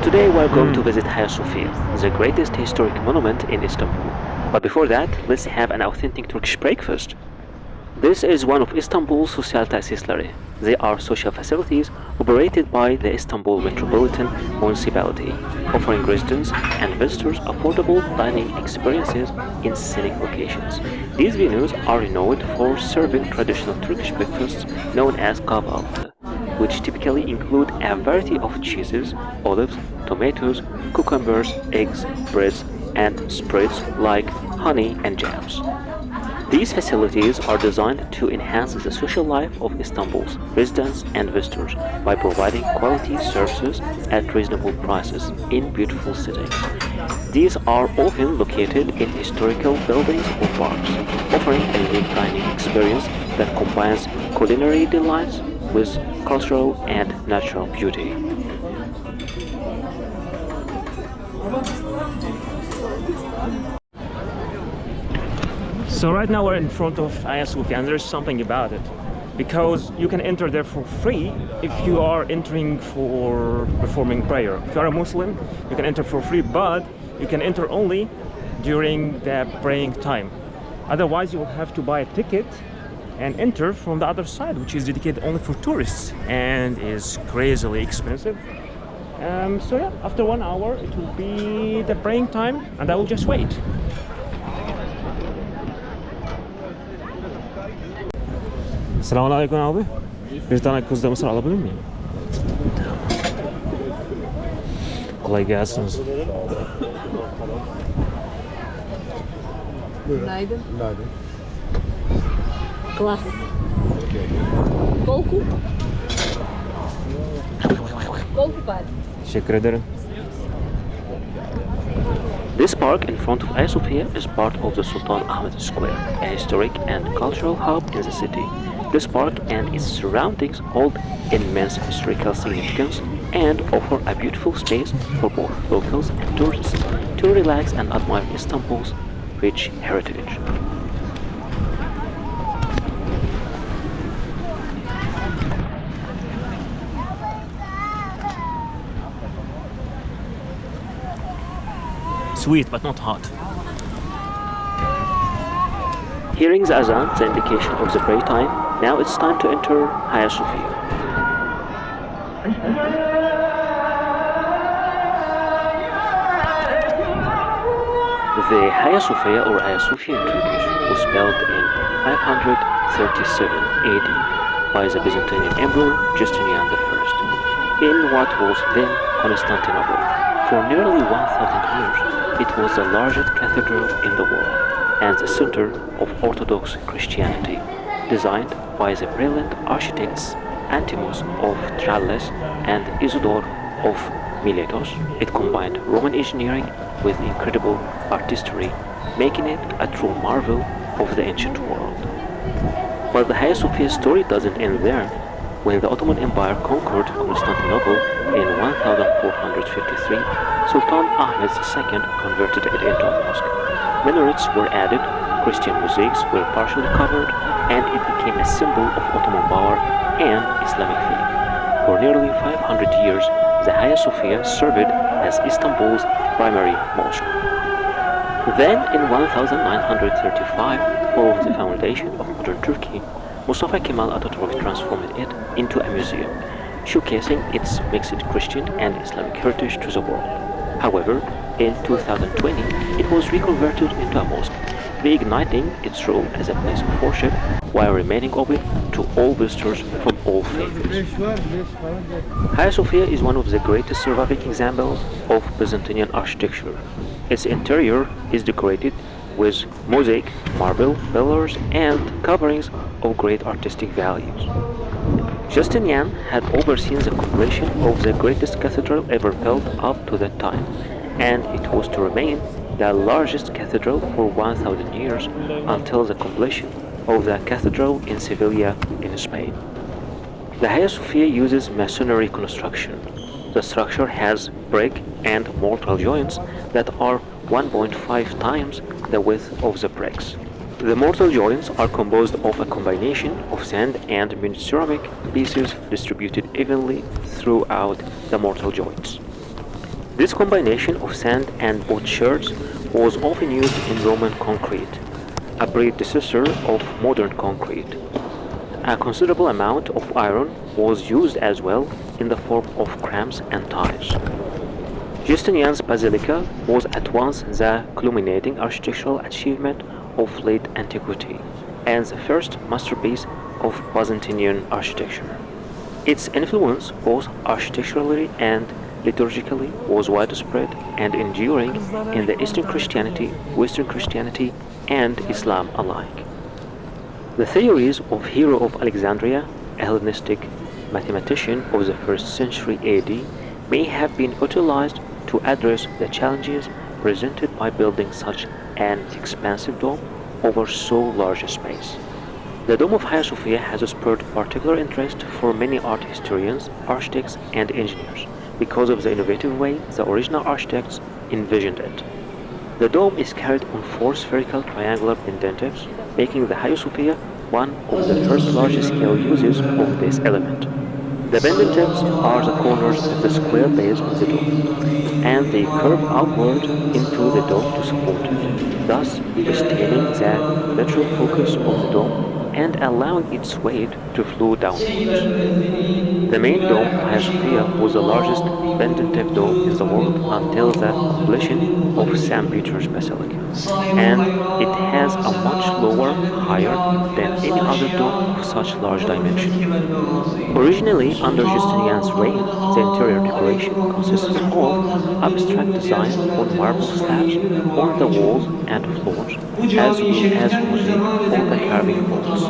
Today we are going to visit Hagia Sophia, the greatest historic monument in Istanbul. But before that, let's have an authentic Turkish breakfast. This is one of Istanbul's social tesisleri. They are social facilities operated by the Istanbul Metropolitan Municipality, offering residents and visitors affordable dining experiences in scenic locations. These venues are renowned for serving traditional Turkish breakfasts known as kahvaltı, which typically include a variety of cheeses, olives, tomatoes, cucumbers, eggs, breads, and spreads like honey and jams. These facilities are designed to enhance the social life of Istanbul's residents and visitors by providing quality services at reasonable prices in beautiful settings. These are often located in historical buildings or parks, offering a unique dining experience that combines culinary delights with cultural and natural beauty. So right now we're in front of Hagia Sophia, and there's something about it, because you can enter there for free if you are entering for performing prayer. If you are a Muslim, you can enter for free, but you can enter only during the praying time. Otherwise, you will have to buy a ticket and enter from the other side, which is dedicated only for tourists and is crazily expensive. So yeah, after 1 hour it will be the praying time, and I will just wait. Selamünaleyküm abi. Bir tane kızda mısır alabilir miyim? Kolay gelsin. Günaydın. Günaydın. Klas. Kolku. Kolku par. Teşekkür ederim. This park in front of Ayasofya is part of the Sultanahmet Square, a historic and cultural hub in the city. This park and its surroundings hold immense historical significance and offer a beautiful space for both locals and tourists to relax and admire Istanbul's rich heritage. Sweet but not hot. Hearing the azan, the indication of the prayer time, now it's time to enter Hagia Sophia. The Hagia Sophia or Ayasofya in Turkish was built in 537 AD by the Byzantine Emperor Justinian I in what was then Constantinople. For nearly 1,000 years, it was the largest cathedral in the world and the center of Orthodox Christianity. Designed by the brilliant architects Antimus of Tralles and Isidore of Miletos, it combined Roman engineering with incredible artistry, making it a true marvel of the ancient world. But the Hagia Sophia story doesn't end there. When the Ottoman Empire conquered Constantinople in 1453, Sultanahmet II converted it into a mosque. Minarets were added, Christian mosaics were partially covered, and it became a symbol of Ottoman power and Islamic faith. For nearly 500 years, the Hagia Sophia served as Istanbul's primary mosque. Then, in 1935, following the foundation of modern Turkey, Mustafa Kemal Atatürk transformed it into a museum, showcasing its mixed Christian and Islamic heritage to the world. However, in 2020, it was reconverted into a mosque, reigniting its role as a place of worship while remaining open to all visitors from all faiths. Hagia Sophia is one of the greatest surviving examples of Byzantine architecture. Its interior is decorated with mosaic, marble, pillars, and coverings of great artistic values. Justinian had overseen the completion of the greatest cathedral ever built up to that time, and it was to remain the largest cathedral for 1,000 years until the completion of the cathedral in Seville in Spain. The Hagia Sophia uses masonry construction. The structure has brick and mortar joints that are 1.5 times the width of the bricks. The mortar joints are composed of a combination of sand and minute ceramic pieces distributed evenly throughout the mortar joints. This combination of sand and potsherds was often used in Roman concrete, a predecessor of modern concrete. A considerable amount of iron was used as well in the form of cramps and ties. Justinian's basilica was at once the culminating architectural achievement of late antiquity and the first masterpiece of Byzantine architecture. Its influence, both architecturally and liturgically, was widespread and enduring in the Eastern Christianity, Western Christianity, and Islam alike. The theories of Hero of Alexandria, a Hellenistic mathematician of the 1st century AD, may have been utilized to address the challenges presented by building such an expansive dome over so large a space. The Dome of Hagia Sophia has spurred particular interest for many art historians, architects, and engineers because of the innovative way the original architects envisioned it. The dome is carried on 4 spherical triangular pendentives, making the Hagia Sophia one of the first large-scale uses of this element. The pendentives are the corners of the square base of the dome, and they curve outward into the dome to support it, thus retaining the natural focus of the dome and allowing its weight to flow downwards. The main dome of Hagia Sophia was the largest pendentive dome in the world until the completion of St. Peter's Basilica, and it has a much lower, higher than any other dome of such large dimension. Originally, under Justinian's reign, the interior decoration consisted of abstract design on marble slabs on the walls and floors, as well as mosaic on the carving walls.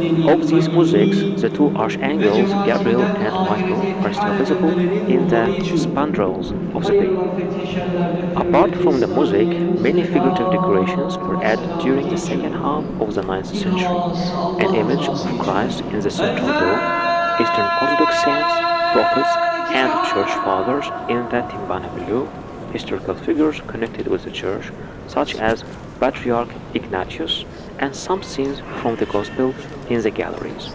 Of these mosaics, the 2 archangels, Gabriel and Michael, are still visible in the spandrels of the bay. Apart from the mosaic, many figurative decorations were added during the second half of the 9th century. An image of Christ in the central dome, Eastern Orthodox saints, prophets, and church fathers in the timpani below, historical figures connected with the church, such as Patriarch Ignatius, and some scenes from the Gospel in the galleries.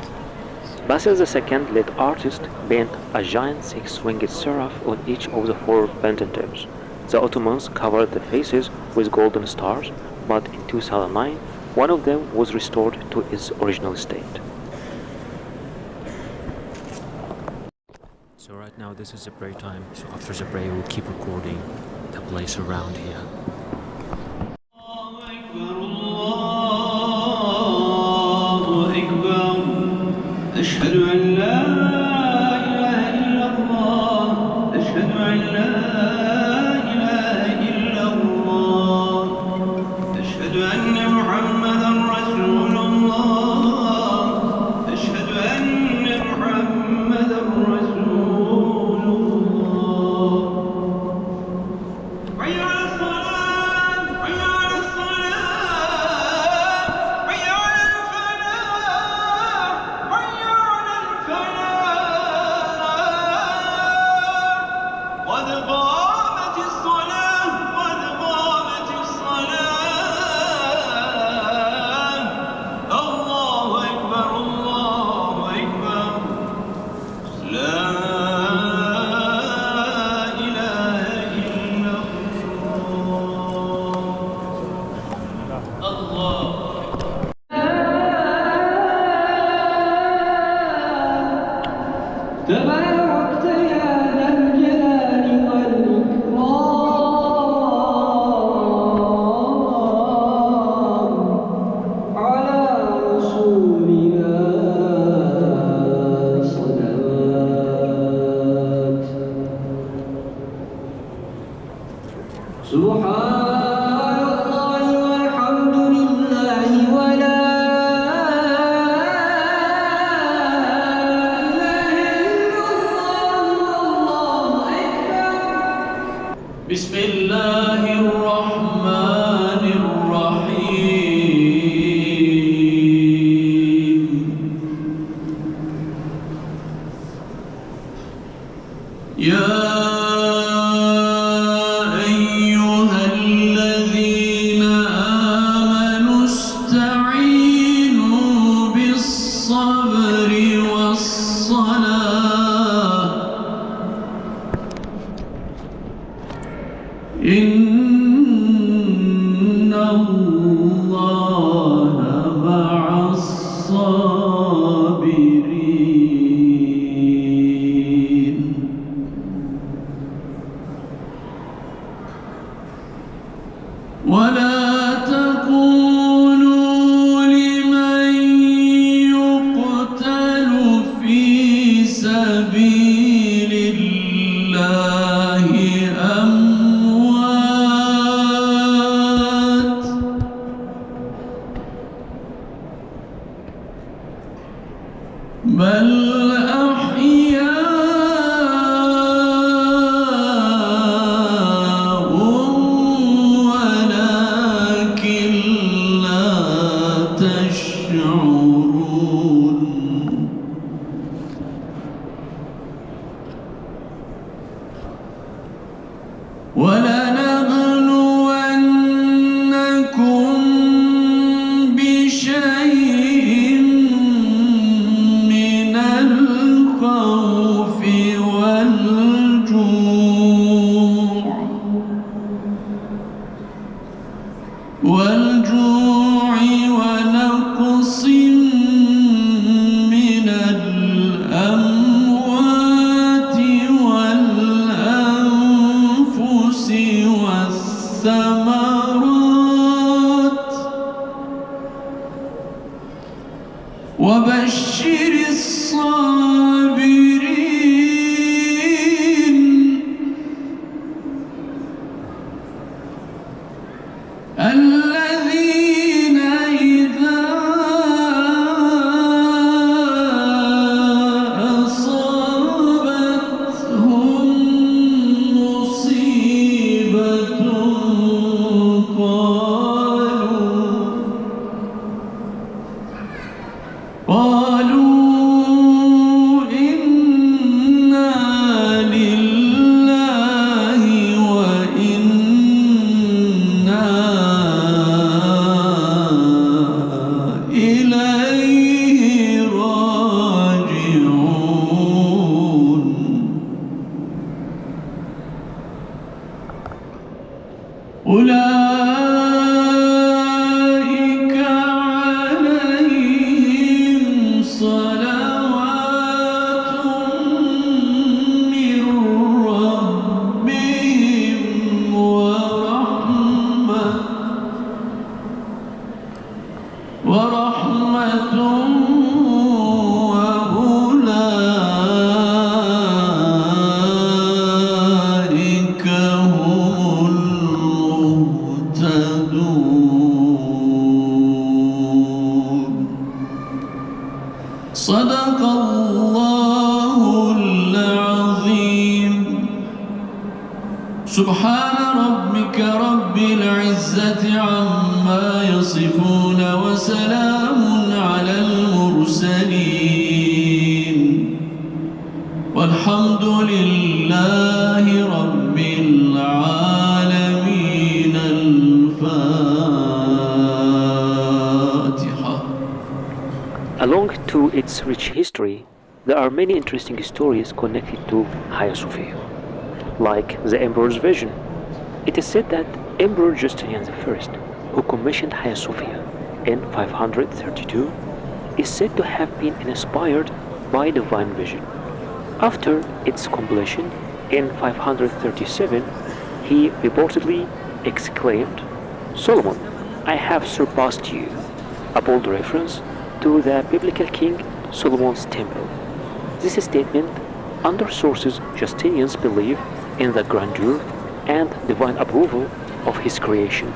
Basil II, lead artist, painted a giant 6-winged seraph on each of the 4 pendentives. The Ottomans covered the faces with golden stars, but in 2009, one of them was restored to its original state. So right now this is the prayer time, so after the prayer we'll keep recording the place around here. إن الله مع الصابرين ولا تقولوا لمن يقتل في سبيل الله أموات بل أحياء ولكن لا تشعرون ولنبلونكم بشيء من الخوف والجوع ونقص من الأموات والأنفس والثمرات وبشر الصابرين الذين إذا أصابتهم مصيبة قالوا إنا لله وإنا إليه راجعون أولئك عليهم صلوات من ربهم ورحمة وأولئك هم المهتدون صدق الله العظيم سبحان ربك رب العزة عما يصفون وسلام على المرسلين والحمد لله رب العالمين الفاتحة. Along to its rich history, there are many interesting stories connected to Hagia Sophia, like the Emperor's vision. It is said that Emperor Justinian I, who commissioned Hagia Sophia in 532, is said to have been inspired by divine vision. After its completion in 537, he reportedly exclaimed, "Solomon, I have surpassed you," a bold reference to the biblical king Solomon's temple. This statement underscores Justinian's belief in the grandeur and divine approval of his creation.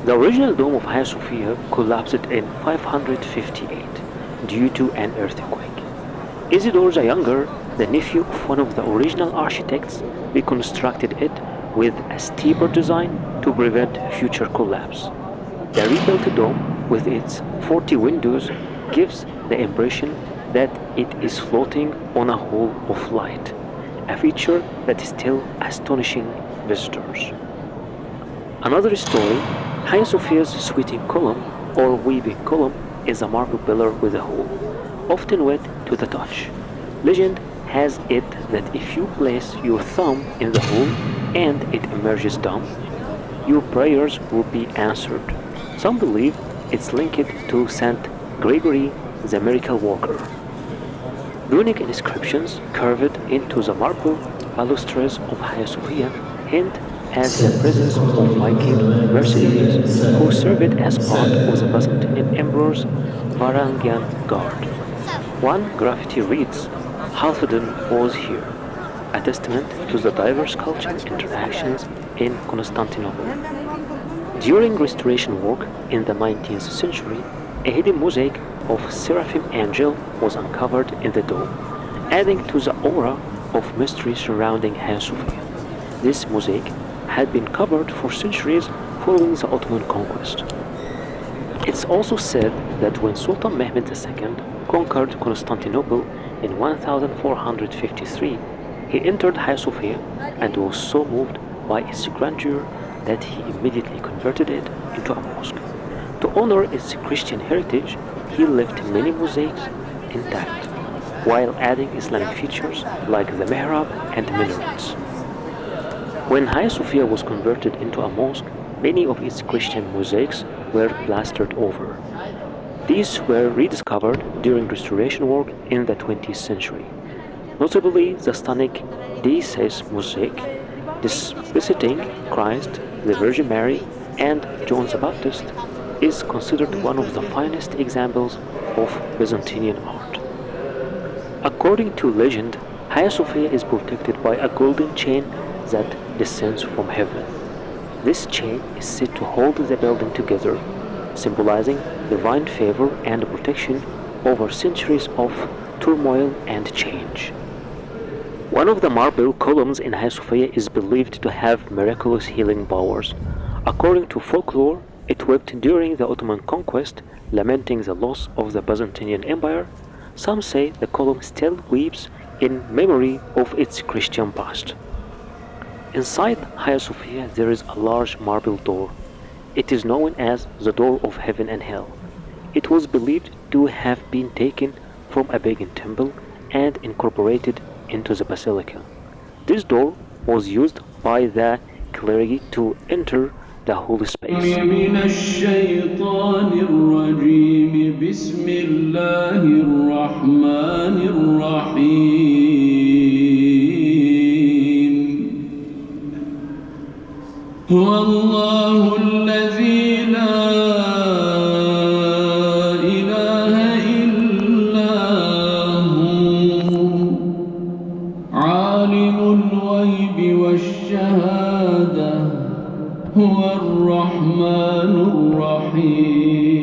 The original dome of Hagia Sophia collapsed in 558 due to an earthquake. Isidore the Younger, the nephew of one of the original architects, reconstructed it with a steeper design to prevent future collapse. The rebuilt dome, with its 40 windows, gives the impression that it is floating on a hole of light, a feature that is still astonishing visitors. Another story, Hagia Sophia's sweating column or weeping column is a marble pillar with a hole, often wet to the touch. Legend has it that if you place your thumb in the hole and it emerges dumb, your prayers will be answered. Some believe it's linked to Saint Gregory the miracle worker. Runic inscriptions carved into the marble balustrades of Hagia Sophia hint at the presence of Viking mercenaries who served as part of the Byzantine Emperor's Varangian Guard. One graffiti reads, "Halfdan was here," a testament to the diverse cultural interactions in Constantinople. During restoration work in the 19th century, a hidden mosaic of seraphim angel was uncovered in the dome, adding to the aura of mystery surrounding Hagia Sophia. This mosaic had been covered for centuries following the Ottoman conquest. It's also said that when Sultan Mehmet II conquered Constantinople in 1453, he entered Hagia Sophia and was so moved by its grandeur that he immediately converted it into a mosque. To honor its Christian heritage, he left many mosaics intact, while adding Islamic features like the mihrab and minarets. When Hagia Sophia was converted into a mosque, many of its Christian mosaics were plastered over. These were rediscovered during restoration work in the 20th century. Notably, the stunning Deus mosaic depicting Christ, the Virgin Mary, and John the Baptist is considered one of the finest examples of Byzantine art. According to legend, Hagia Sophia is protected by a golden chain that descends from heaven. This chain is said to hold the building together, symbolizing divine favor and protection over centuries of turmoil and change. One of the marble columns in Hagia Sophia is believed to have miraculous healing powers. According to folklore, it wept during the Ottoman conquest, lamenting the loss of the Byzantine Empire. Some say the column still weeps in memory of its Christian past. Inside Hagia Sophia there is a large marble door. It is known as the Door of Heaven and Hell. It was believed to have been taken from a pagan temple and incorporated into the basilica. This door was used by the clergy to enter the holy space. من الشيطان الرجيم بسم الله الرحمن الرحيم هو الله الذي لا إله إلا هو عالم الغيب والشهادة هو الرحمن الرحيم